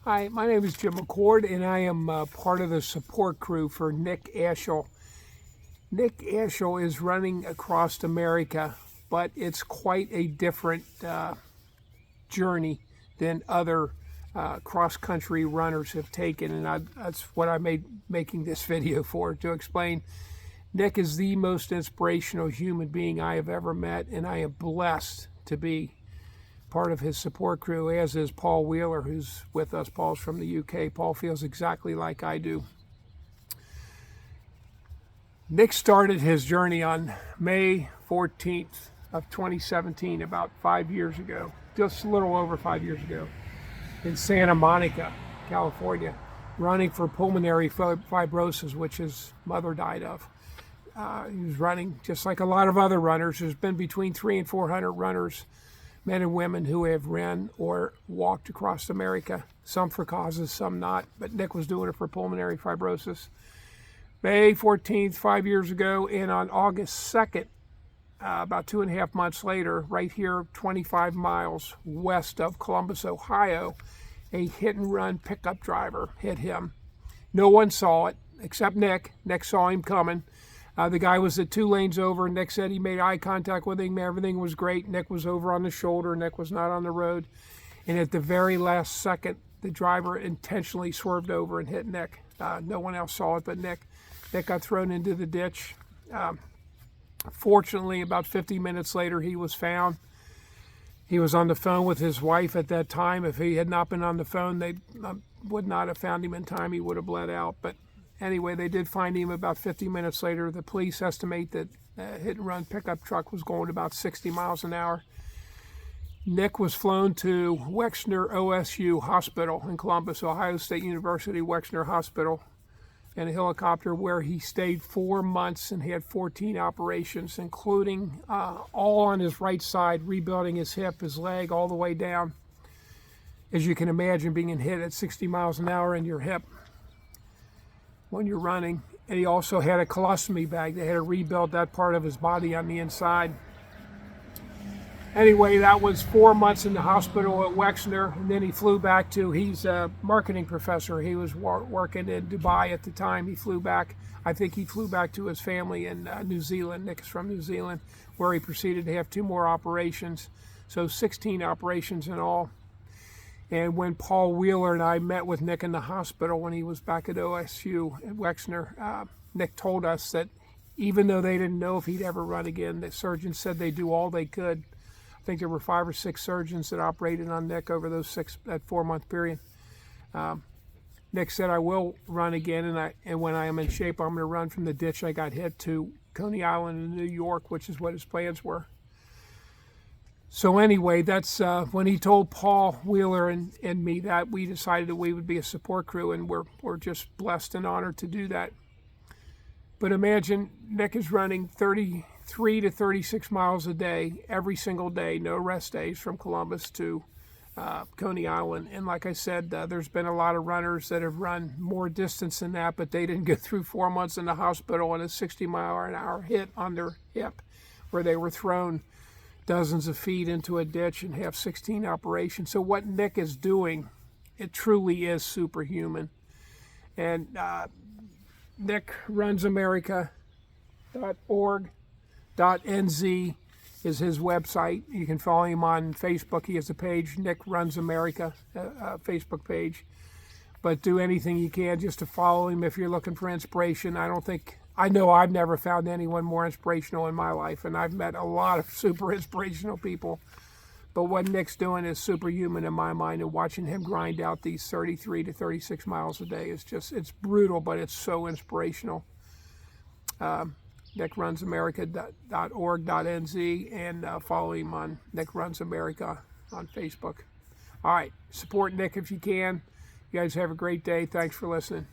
Hi, my name is Jim McCord, and I am part of the support crew for Nick Ashill. Nick Ashill is running across America, but it's quite a different journey than other cross-country runners have taken, and that's what I'm making this video for, to explain. Nick is the most inspirational human being I have ever met, and I am blessed to be part of his support crew, as is Paul Wheeler, who's with us. Paul's from the UK. Paul feels exactly like I do. Nick started his journey on May 14th of 2017, about 5 years ago, just a little over 5 years ago, in Santa Monica, California, running for pulmonary fibrosis, which his mother died of. He was running just like a lot of other runners. There's been between 300 and 400 runners, men and women, who have ran or walked across America, some for causes, some not, but Nick was doing it for pulmonary fibrosis. May 14th, 5 years ago, and on August 2nd, about 2.5 months later, right here 25 miles west of Columbus, Ohio, a hit-and-run pickup driver hit him. No one saw it except Nick. Nick saw him coming. The guy was at 2 lanes over. Nick said he made eye contact with him. Everything was great. Nick was over on the shoulder. Nick was not on the road. And at the very last second, the driver intentionally swerved over and hit Nick. No one else saw it but Nick. Nick got thrown into the ditch. Fortunately, about 50 minutes later, he was found. He was on the phone with his wife at that time. If he had not been on the phone, they would not have found him in time. He would have bled out. But anyway, they did find him about 50 minutes later. The police estimate that a hit-and-run pickup truck was going about 60 miles an hour. Nick was flown to Wexner OSU Hospital in Columbus, Ohio State University Wexner Hospital, in a helicopter, where he stayed 4 months and had 14 operations, including all on his right side, rebuilding his hip, his leg, all the way down. As you can imagine, being hit at 60 miles an hour in your hip when you're running. And he also had a colostomy bag. They had to rebuild that part of his body on the inside. Anyway, that was 4 months in the hospital at Wexner, and then he flew back to, he's a marketing professor. He was working in Dubai at the time. He flew back, I think he flew back to his family in New Zealand. Nick is from New Zealand, where he proceeded to have 2 more operations. So 16 operations in all. And when Paul Wheeler and I met with Nick in the hospital when he was back at OSU at Wexner, Nick told us that even though they didn't know if he'd ever run again, the surgeons said they'd do all they could. I think there were 5 or 6 surgeons that operated on Nick over that 4-month period. Nick said, "I will run again, and when I am in shape, I'm going to run from the ditch I got hit to Coney Island in New York," which is what his plans were. So anyway, that's when he told Paul Wheeler and me that, we decided that we would be a support crew, and we're just blessed and honored to do that. But imagine, Nick is running 33 to 36 miles a day, every single day, no rest days, from Columbus to Coney Island. And like I said, there's been a lot of runners that have run more distance than that, but they didn't go through 4 months in the hospital and a 60-mile-an-hour hit on their hip, where they were thrown dozens of feet into a ditch and have 16 operations. So what Nick is doing, it truly is superhuman. And NickRunsAmerica.org.nz is his website. You can follow him on Facebook. He has a page, Nick Runs America, Facebook page. But do anything you can just to follow him if you're looking for inspiration. I know I've never found anyone more inspirational in my life, and I've met a lot of super inspirational people. But what Nick's doing is superhuman in my mind, and watching him grind out these 33 to 36 miles a day is just, it's brutal, but it's so inspirational. NickRunsAmerica.org.nz, and follow him on Nick Runs America on Facebook. All right, support Nick if you can. You guys have a great day. Thanks for listening.